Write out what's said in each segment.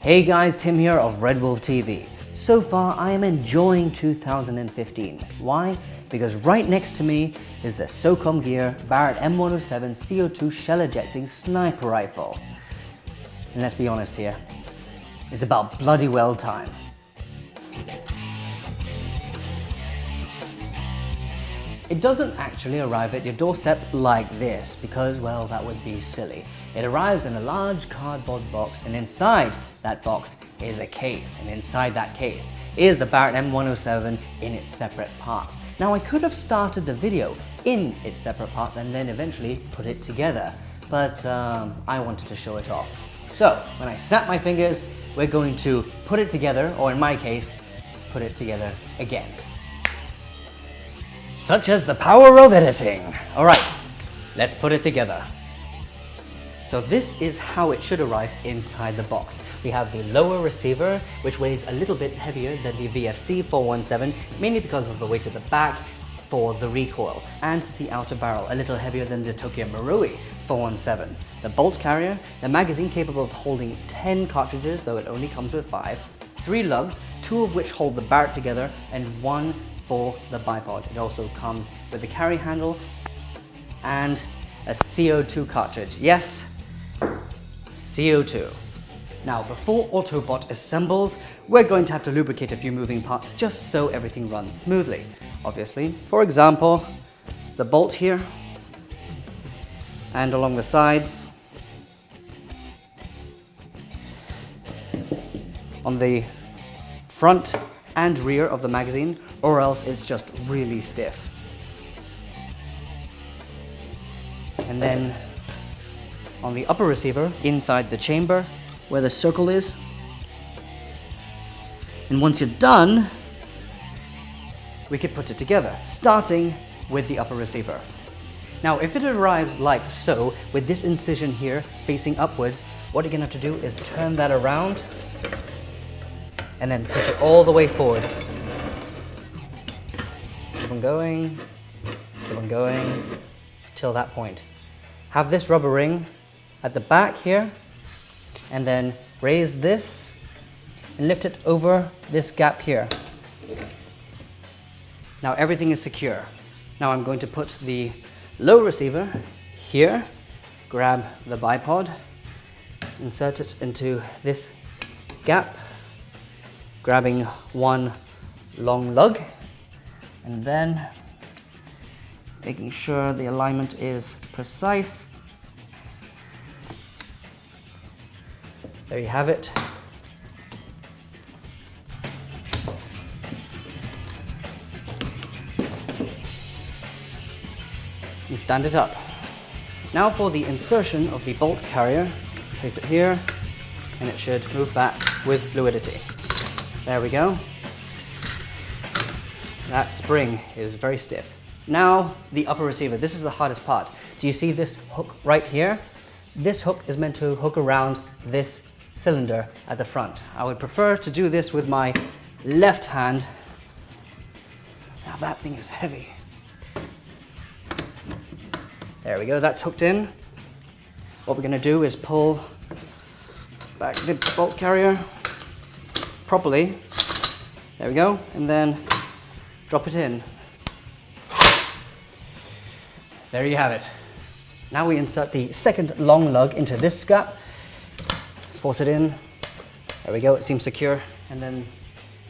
Hey guys, Tim here of RedWolf TV. So far, I am enjoying 2015. Why? Because right next to me is the Socom gear Barrett M107 CO2 shell ejecting sniper rifle. And let's be honest here, it's about bloody well time. It doesn't actually arrive at your doorstep like this because, well, that would be silly. It arrives in a large cardboard box, and inside that box is a case, and inside that case is the Barrett M107 in its separate parts. Now, I could have started the video in its separate parts and then eventually put it together, but I wanted to show it off. So, when I snap my fingers, we're going to put it together, or in my case, put it together again. Such as the power of editing. All right, let's put it together. So this is how it should arrive inside the box. We have the lower receiver, which weighs a little bit heavier than the VFC 417, mainly because of the weight of the back for the recoil, and the outer barrel, a little heavier than the Tokyo Marui 417. The bolt carrier, the magazine capable of holding 10 cartridges, though it only comes with 5, 3 lugs, 2 of which hold the Barrett together, and 1 for the bipod. It also comes with a carry handle and a CO2 cartridge. Yes, CO2. Now, before Autobot assembles, we're going to have to lubricate a few moving parts just so everything runs smoothly. Obviously, for example, the bolt here and along the sides, on the front and rear of the magazine, or else it's just really stiff. And then on the upper receiver, inside the chamber, where the circle is. And once you're done, we could put it together, starting with the upper receiver. Now, if it arrives like so, with this incision here facing upwards, what you're gonna have to do is turn that around and then push it all the way forward. Keep on going, till that point. Have this rubber ring at the back here, and then raise this and lift it over this gap here. Now everything is secure. Now I'm going to put the low receiver here, grab the bipod, insert it into this gap, grabbing one long lug, and then making sure the alignment is precise. There you have it. And stand it up. Now for the insertion of the bolt carrier, place it here, and it should move back with fluidity. There we go. That spring is very stiff. Now the upper receiver, this is the hardest part. Do you see this hook right here? This hook is meant to hook around this cylinder at the front. I would prefer to do this with my left hand. Now that thing is heavy. There we go, that's hooked in. What we're gonna do is pull back the bolt carrier properly. There we go, and then drop it in. There you have it. Now we insert the second long lug into this gap, force it in. There we go, it seems secure. And then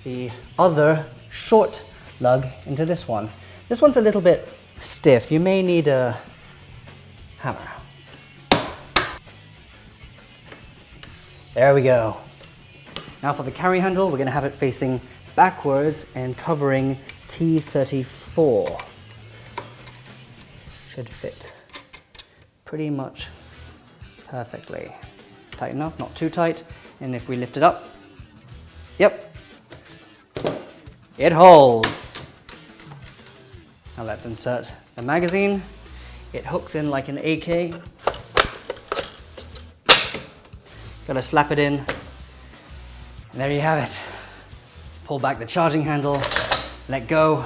the other short lug into this one. This one's a little bit stiff. You may need a hammer. There we go. Now for the carry handle, we're gonna have it facing backwards and covering T34. Should fit pretty much perfectly. Tight enough, not too tight. And if we lift it up, yep, it holds. Now let's insert the magazine. It hooks in like an AK. Gotta slap it in. And there you have it. Just pull back the charging handle, let go.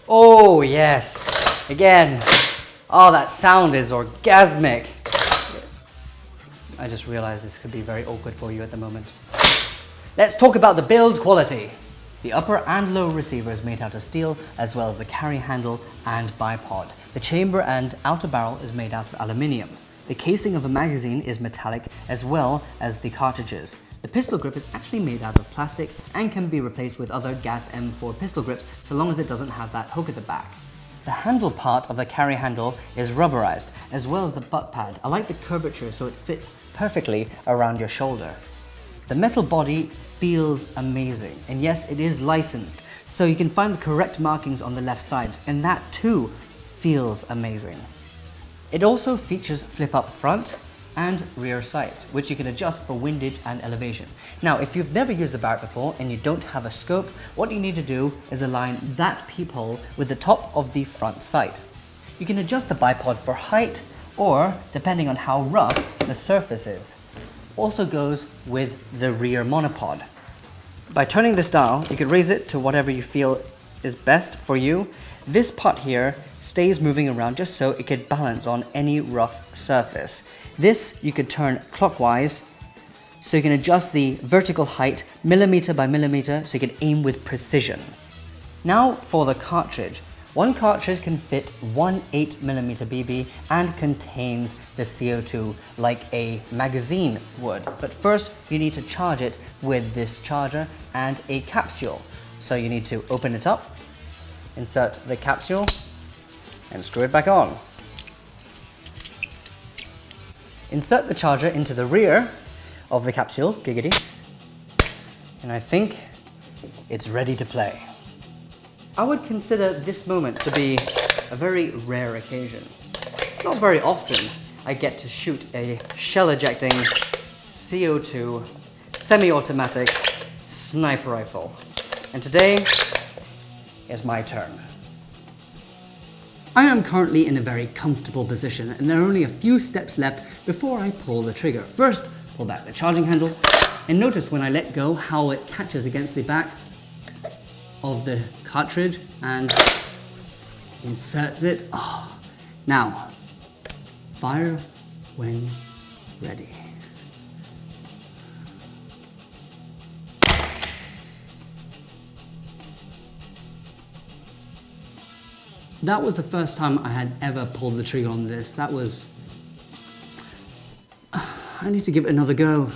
Oh yes, again. Oh, that sound is orgasmic. I just realized this could be very awkward for you at the moment. Let's talk about the build quality. The upper and lower receiver is made out of steel, as well as the carry handle and bipod. The chamber and outer barrel is made out of aluminium. The casing of the magazine is metallic, as well as the cartridges. The pistol grip is actually made out of plastic and can be replaced with other gas M4 pistol grips, so long as it doesn't have that hook at the back. The handle part of the carry handle is rubberized, as well as the butt pad. I like the curvature so it fits perfectly around your shoulder. The metal body feels amazing, and yes, it is licensed, so you can find the correct markings on the left side, and that too feels amazing. It also features flip-up front and rear sights, which you can adjust for windage and elevation. Now, if you've never used a Barrett before and you don't have a scope, what you need to do is align that peephole with the top of the front sight. You can adjust the bipod for height, or depending on how rough the surface is. Also goes with the rear monopod. By turning this dial, you could raise it to whatever you feel is best for you. This part here stays moving around just so it could balance on any rough surface. This you could turn clockwise, so you can adjust the vertical height millimeter by millimeter so you can aim with precision. Now for the cartridge. One cartridge can fit one 8mm BB and contains the CO2 like a magazine would. But first you need to charge it with this charger and a capsule. So you need to open it up, insert the capsule, and screw it back on. Insert the charger into the rear of the capsule, giggity, and I think it's ready to play. I would consider this moment to be a very rare occasion. It's not very often I get to shoot a shell-ejecting CO2 semi-automatic sniper rifle. And today is my turn. I am currently in a very comfortable position, and there are only a few steps left before I pull the trigger. First, pull back the charging handle, and notice when I let go how it catches against the back of the cartridge and inserts it. Oh. Now, fire when ready. That was the first time I had ever pulled the trigger on this. That was... I need to give it another go.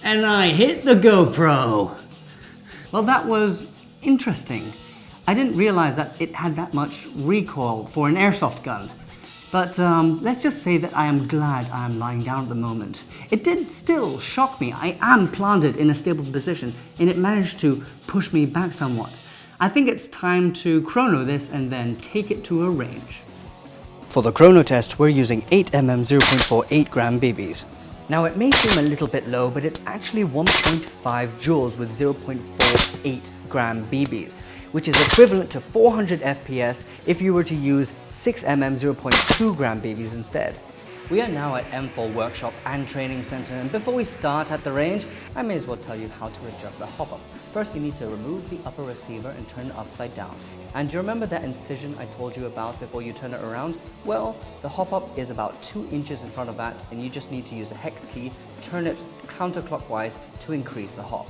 And I hit the GoPro. Well, that was interesting. I didn't realize that it had that much recoil for an airsoft gun. But let's just say that I am glad I am lying down at the moment. It did still shock me. I am planted in a stable position, and it managed to push me back somewhat. I think it's time to chrono this and then take it to a range. For the chrono test, we're using 8mm 0.48 gram BBs. Now it may seem a little bit low, but it's actually 1.5 joules with 0.48 gram BBs, which is equivalent to 400 FPS if you were to use 6mm 0.2 gram BBs instead. We are now at M4 Workshop and Training Center, and before we start at the range, I may as well tell you how to adjust the hop-up. First, you need to remove the upper receiver and turn it upside down. And do you remember that incision I told you about before you turn it around? Well, the hop-up is about 2 inches in front of that, and you just need to use a hex key, turn it counterclockwise to increase the hop.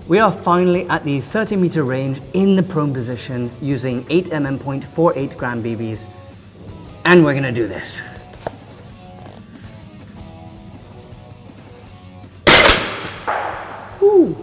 We are finally at the 30-meter range in the prone position using 8mm 0.48 gram BBs, and we're gonna do this. Woo.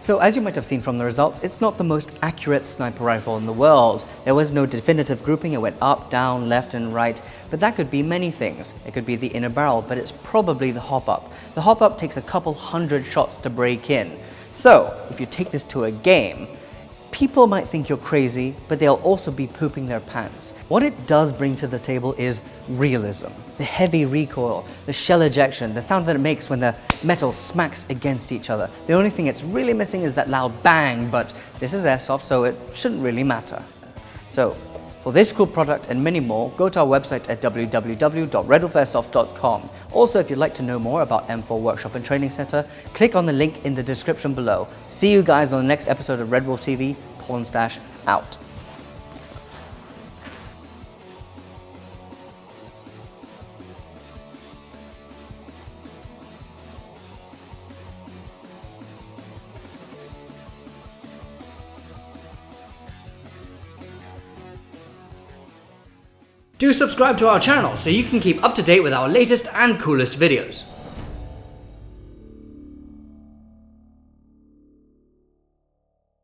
So as you might have seen from the results, it's not the most accurate sniper rifle in the world. There was no definitive grouping. It went up, down, left and right, but that could be many things. It could be the inner barrel, but it's probably the hop-up. The hop-up takes a couple hundred shots to break in. So if you take this to a game, people might think you're crazy, but they'll also be pooping their pants. What it does bring to the table is realism. The heavy recoil, the shell ejection, the sound that it makes when the metal smacks against each other. The only thing it's really missing is that loud bang, but this is airsoft, so it shouldn't really matter. So, For this cool product and many more, go to our website at www.redwolfairsoft.com. Also, if you'd like to know more about M4 Workshop and Training Center, click on the link in the description below. See you guys on the next episode of RedWolf TV. Pornstash out. Do subscribe to our channel so you can keep up to date with our latest and coolest videos.